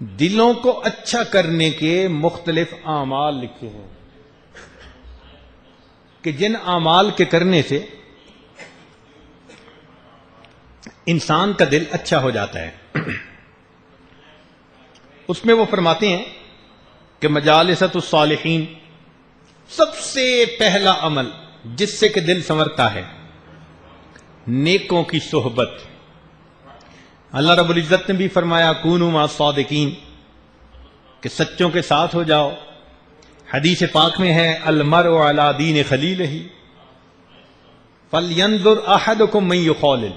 دلوں کو اچھا کرنے کے مختلف اعمال لکھے ہیں کہ جن اعمال کے کرنے سے انسان کا دل اچھا ہو جاتا ہے. اس میں وہ فرماتے ہیں کہ مجالست الصالحین سب سے پہلا عمل جس سے کہ دل سنورتا ہے نیکوں کی صحبت. اللہ رب العزت نے بھی فرمایا کونوا مع الصادقین کہ سچوں کے ساتھ ہو جاؤ. حدیث پاک میں ہے المرء علی دین خلیلہ فلینظر احدکم من یخالل.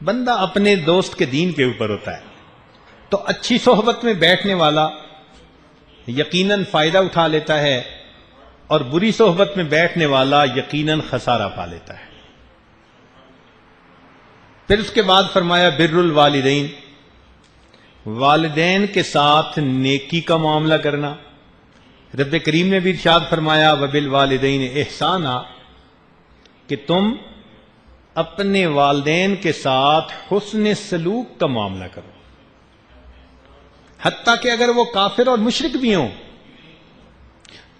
بندہ اپنے دوست کے دین کے اوپر ہوتا ہے تو اچھی صحبت میں بیٹھنے والا یقیناً فائدہ اٹھا لیتا ہے اور بری صحبت میں بیٹھنے والا یقیناً خسارہ پا لیتا ہے. پھر اس کے بعد فرمایا بر الوالدین والدین کے ساتھ نیکی کا معاملہ کرنا. رب کریم نے بھی ارشاد فرمایا وبالوالدین احسانا کہ تم اپنے والدین کے ساتھ حسن سلوک کا معاملہ کرو حتیٰ کہ اگر وہ کافر اور مشرک بھی ہوں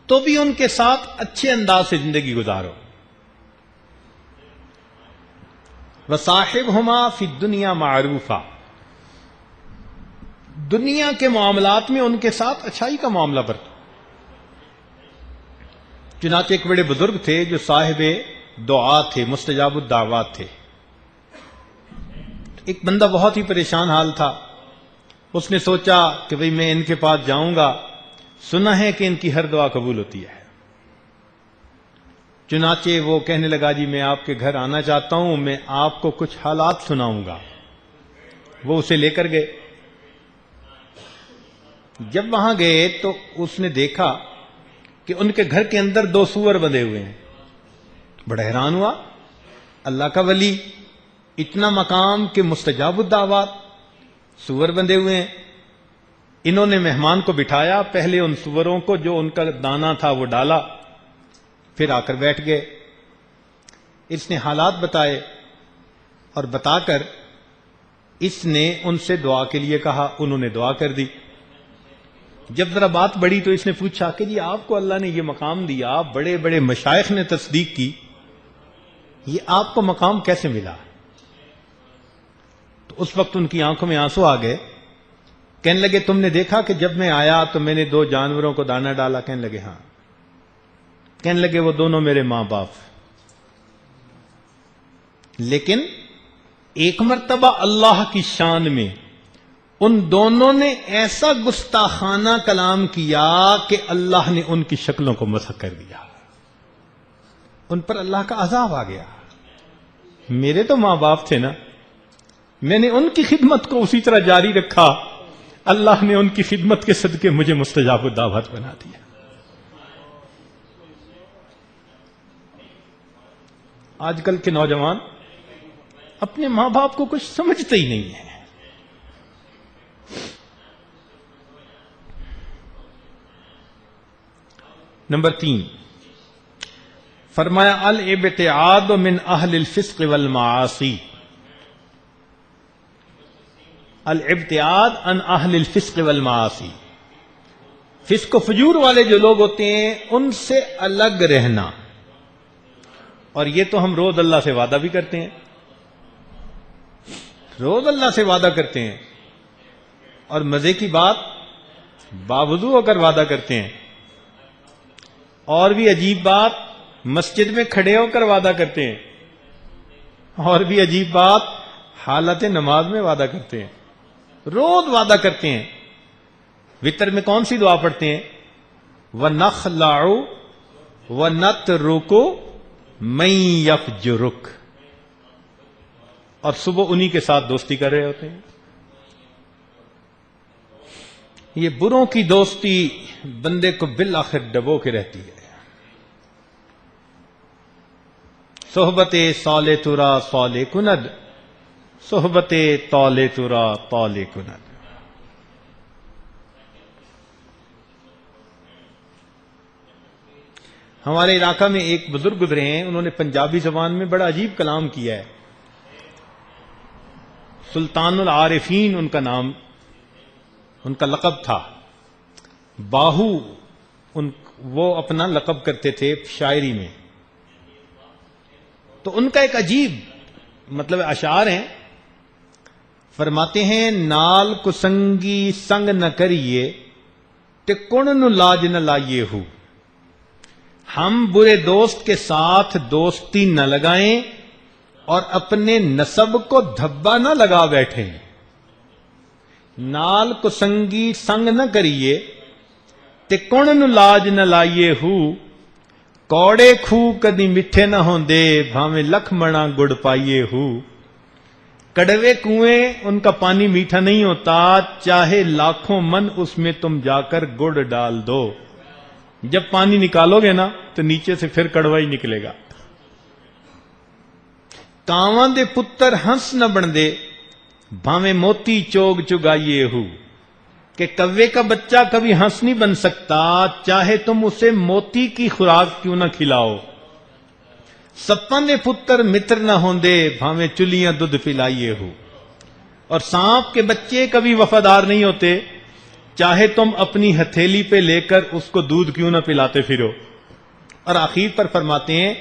تو بھی ان کے ساتھ اچھے انداز سے زندگی گزارو. وصاحبہما فی الدنیا معروفا دنیا کے معاملات میں ان کے ساتھ اچھائی کا معاملہ برتو. چنانچہ ایک بڑے بزرگ تھے جو صاحب دعا تھے مستجاب الدعوات تھے. ایک بندہ بہت ہی پریشان حال تھا. اس نے سوچا کہ بھئی میں ان کے پاس جاؤں گا سنا ہے کہ ان کی ہر دعا قبول ہوتی ہے. چنانچہ وہ کہنے لگا جی میں آپ کے گھر آنا چاہتا ہوں میں آپ کو کچھ حالات سناؤں گا. وہ اسے لے کر گئے. جب وہاں گئے تو اس نے دیکھا کہ ان کے گھر کے اندر 2 سور بندھے ہوئے ہیں. بڑا حیران ہوا. اللہ کا ولی اتنا مقام کہ مستجاب الدعوات سور بندھے ہوئے ہیں. انہوں نے مہمان کو بٹھایا. پہلے ان سوروں کو جو ان کا دانہ تھا وہ ڈالا پھر آ کر بیٹھ گئے. اس نے حالات بتائے اور بتا کر اس نے ان سے دعا کے لیے کہا. انہوں نے دعا کر دی. جب ذرا بات بڑھی تو اس نے پوچھا کہ جی آپ کو اللہ نے یہ مقام دیا بڑے بڑے مشائخ نے تصدیق کی یہ آپ کو مقام کیسے ملا؟ تو اس وقت ان کی آنکھوں میں آنسو آ گئے. کہنے لگے تم نے دیکھا کہ جب میں آیا تو میں نے 2 جانوروں کو دانہ ڈالا؟ کہنے لگے ہاں. کہنے لگے وہ دونوں میرے ماں باپ. لیکن ایک مرتبہ اللہ کی شان میں ان دونوں نے ایسا گستاخانہ کلام کیا کہ اللہ نے ان کی شکلوں کو مسخ کر دیا. ان پر اللہ کا عذاب آ گیا. میرے تو ماں باپ تھے نا میں نے ان کی خدمت کو اسی طرح جاری رکھا. اللہ نے ان کی خدمت کے صدقے مجھے مستجاب الدعوات بنا دیا. آج کل کے نوجوان اپنے ماں باپ کو کچھ سمجھتے ہی نہیں ہیں. نمبر 3 فرمایا الابتعاد من اہل الفسق والمعاصی. الابتعاد عن اہل الفسق والمعاصی فسق و فجور والے جو لوگ ہوتے ہیں ان سے الگ رہنا. اور یہ تو ہم روز اللہ سے وعدہ بھی کرتے ہیں. روز اللہ سے وعدہ کرتے ہیں اور مزے کی بات باوضو ہو کر وعدہ کرتے ہیں. اور بھی عجیب بات مسجد میں کھڑے ہو کر وعدہ کرتے ہیں. اور بھی عجیب بات حالت نماز میں وعدہ کرتے ہیں. روز وعدہ کرتے ہیں. وتر میں کون سی دعا پڑھتے ہیں؟ وَنَخْلَعُ وَنَتْرُكُ مَن يَفْجُرُكَ. اور صبح انہی کے ساتھ دوستی کر رہے ہوتے ہیں. یہ بروں کی دوستی بندے کو بالآخر ڈبو کے رہتی ہے. صحبت صالح ترا صالح کند صحبت طالع ترا طالع کند. ہمارے علاقہ میں ایک بزرگ گزرے ہیں. انہوں نے پنجابی زبان میں بڑا عجیب کلام کیا ہے. سلطان العارفین ان کا نام. ان کا لقب تھا باہو، وہ اپنا لقب کرتے تھے شاعری میں. تو ان کا ایک عجیب مطلب اشعار ہیں. فرماتے ہیں نال کسنگی سنگ نہ کریے تے کون نو لاج نہ لائیے ہو. ہم برے دوست کے ساتھ دوستی نہ لگائیں اور اپنے نسب کو دھبا نہ لگا بیٹھیں. نال کسنگی سنگ نہ کریے تے کون نو لاج نہ لائیے ہو. کوڑے کھو کدی میٹھے نہ ہوندے بھاویں لکھ منا گڑ پائیے ہو. کڑوے کنویں ان کا پانی میٹھا نہیں ہوتا، چاہے لاکھوں من اس میں تم جا کر گڑ ڈال دو. جب پانی نکالو گے نا تو نیچے سے پھر کڑوا ہی نکلے گا. کاواں دے پتر ہنس نہ بن دے بھاویں موتی چوگ چگائیے ہو. کہ کوے کا بچہ کبھی ہنس نہیں بن سکتا، چاہے تم اسے موتی کی خوراک کیوں نہ کھلاؤ. سپاں دے پتر متر نہ ہوندے بھاویں چلیاں دودھ پلائیے ہو. اور سانپ کے بچے کبھی وفادار نہیں ہوتے، چاہے تم اپنی ہتھیلی پہ لے کر اس کو دودھ کیوں نہ پلاتے پھرو. اور آخر پر فرماتے ہیں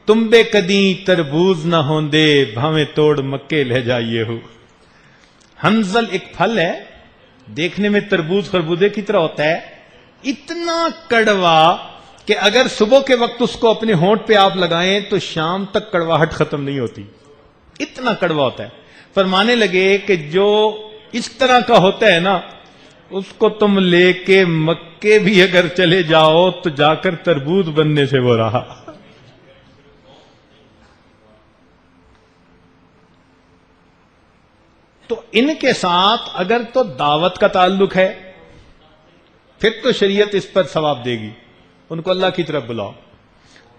تم بے کدیں تربوز نہ ہوندے بھاویں توڑ مکے لے جائیے ہو. ہنزل ایک پھل ہے، دیکھنے میں تربوز خربوزے کی طرح ہوتا ہے، اتنا کڑوا کہ اگر صبح کے وقت اس کو اپنے ہونٹ پہ آپ لگائیں تو شام تک کڑواہٹ ختم نہیں ہوتی، اتنا کڑوا ہوتا ہے. فرمانے لگے کہ جو اس طرح کا ہوتا ہے نا اس کو تم لے کے مکے بھی اگر چلے جاؤ تو جا کر تربوز بننے سے وہ رہا. تو ان کے ساتھ اگر تو دعوت کا تعلق ہے پھر تو شریعت اس پر ثواب دے گی، ان کو اللہ کی طرف بلاؤ.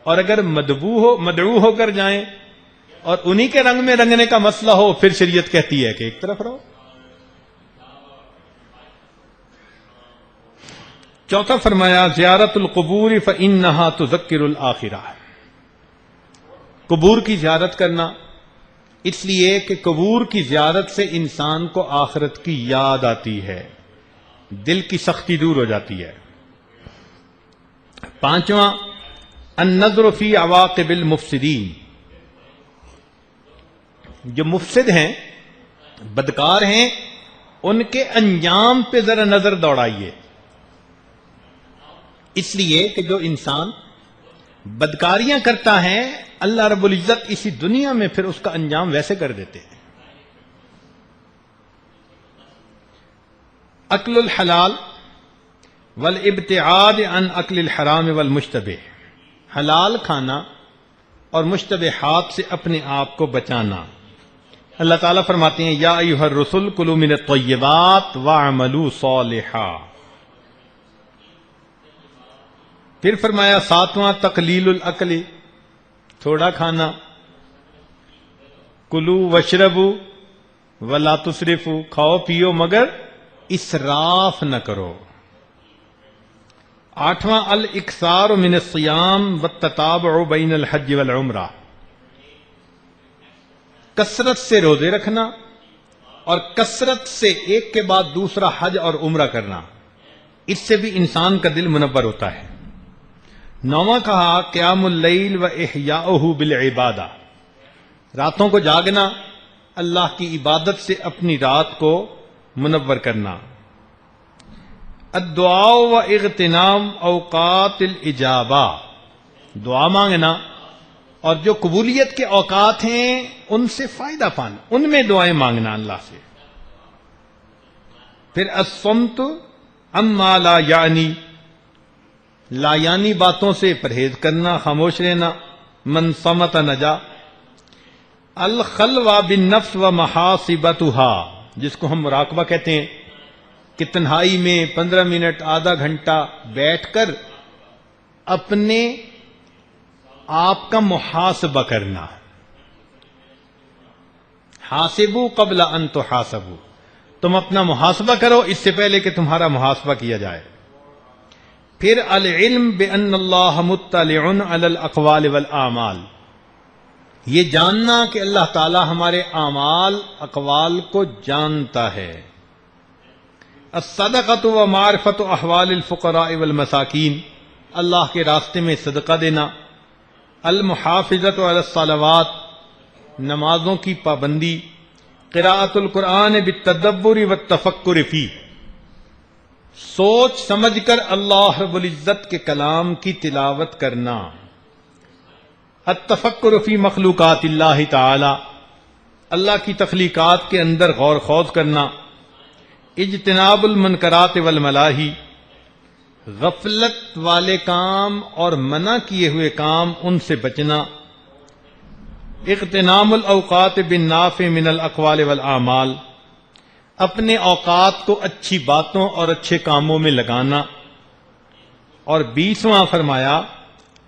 اور اگر مدعو ہو کر جائیں اور انہی کے رنگ میں رنگنے کا مسئلہ ہو پھر شریعت کہتی ہے کہ ایک طرف رہو. چوتھا فرمایا زیارت القبور فإنها تذکر الآخرہ. قبور کی زیارت کرنا اس لیے کہ قبور کی زیارت سے انسان کو آخرت کی یاد آتی ہے، دل کی سختی دور ہو جاتی ہے. پانچواں النظر فی عواقب المفسدین. جو مفسد ہیں، بدکار ہیں، ان کے انجام پہ ذرا نظر دوڑائیے. اس لیے کہ جو انسان بدکاریاں کرتا ہے اللہ رب العزت اسی دنیا میں پھر اس کا انجام ویسے کر دیتے ہیں. اکل الحلال والابتعاد عن اکل الحرام والمشتبہ. حلال کھانا اور مشتبہات سے اپنے آپ کو بچانا. اللہ تعالیٰ فرماتے ہیں یا ایھا الرسل کلوا من الطیبات واعملوا صالحا. پھر فرمایا ساتواں تقلیل الاکل، تھوڑا کھانا. کلو وشربو ولا تسرفو، کھاؤ پیو مگر اسراف نہ کرو. آٹھواں الاکثار من الصیام والتتابع بین الحج والعمرہ. کثرت سے روزے رکھنا اور کثرت سے ایک کے بعد دوسرا حج اور عمرہ کرنا، اس سے بھی انسان کا دل منور ہوتا ہے. نواں کہا قیام اللیل و احیاؤہ بالعبادہ. راتوں کو جاگنا، اللہ کی عبادت سے اپنی رات کو منور کرنا. الدعاء و اغتنام اوقات الاجابہ. دعا مانگنا اور جو قبولیت کے اوقات ہیں ان سے فائدہ پانا، ان میں دعائیں مانگنا اللہ سے. پھر الصمت عما لا یعنی، لا یعنی باتوں سے پرہیز کرنا، خاموش رہنا. من صمت نجا. الخلوہ بالنفس و محاسبتها، جس کو ہم مراقبہ کہتے ہیں کہ تنہائی میں 15 منٹ آدھا گھنٹہ بیٹھ کر اپنے آپ کا محاسبہ کرنا. حاسبوا قبل ان تحاسبوا، تم اپنا محاسبہ کرو اس سے پہلے کہ تمہارا محاسبہ کیا جائے. پھر العلم بان اللہ مطلع علی الاقوال والاعمال، یہ جاننا کہ اللہ تعالی ہمارے اعمال اقوال کو جانتا ہے. الصدقۃ و معرفت احوال الفقراء والمساکین، اللہ کے راستے میں صدقہ دینا، المحافظۃ علی الصلوات، نمازوں کی پابندی، قراءۃ القرآن بالتدبر والتفکر فیہ، سوچ سمجھ کر اللہ رب العزت کے کلام کی تلاوت کرنا، التفکر فی مخلوقات اللہ تعالی، اللہ کی تخلیقات کے اندر غور خوض کرنا، اجتناب المنکرات والملاہی، غفلت والے کام اور منع کیے ہوئے کام ان سے بچنا، اغتنام الاوقات بالنافع من الاقوال والاعمال، اپنے اوقات کو اچھی باتوں اور اچھے کاموں میں لگانا، اور 20واں فرمایا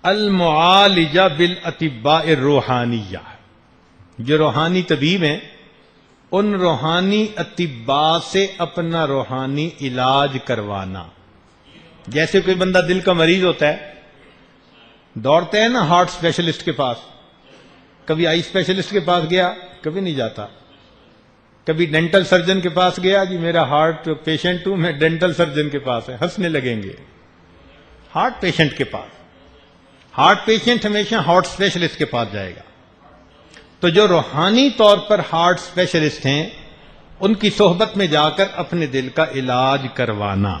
المعالجہ بالاطباء الروحانیہ، جو روحانی طبیب ہیں ان روحانی اطباء سے اپنا روحانی علاج کروانا۔ جیسے کوئی بندہ دل کا مریض ہوتا ہے، دوڑتے ہیں نا ہارٹ اسپیشلسٹ کے پاس، کبھی آئی اسپیشلسٹ کے پاس گیا، کبھی نہیں جاتا، کبھی ڈینٹل سرجن کے پاس گیا، جی میرا ہارٹ پیشنٹ ہوں میں ڈینٹل سرجن کے پاس ہے، ہنسنے لگیں گے۔ ہارٹ پیشنٹ کے پاس، ہارٹ پیشنٹ ہمیشہ ہارٹ اسپیشلسٹ کے پاس جائے گا۔ تو جو روحانی طور پر ہارٹ اسپیشلسٹ ہیں ان کی صحبت میں جا کر اپنے دل کا علاج کروانا۔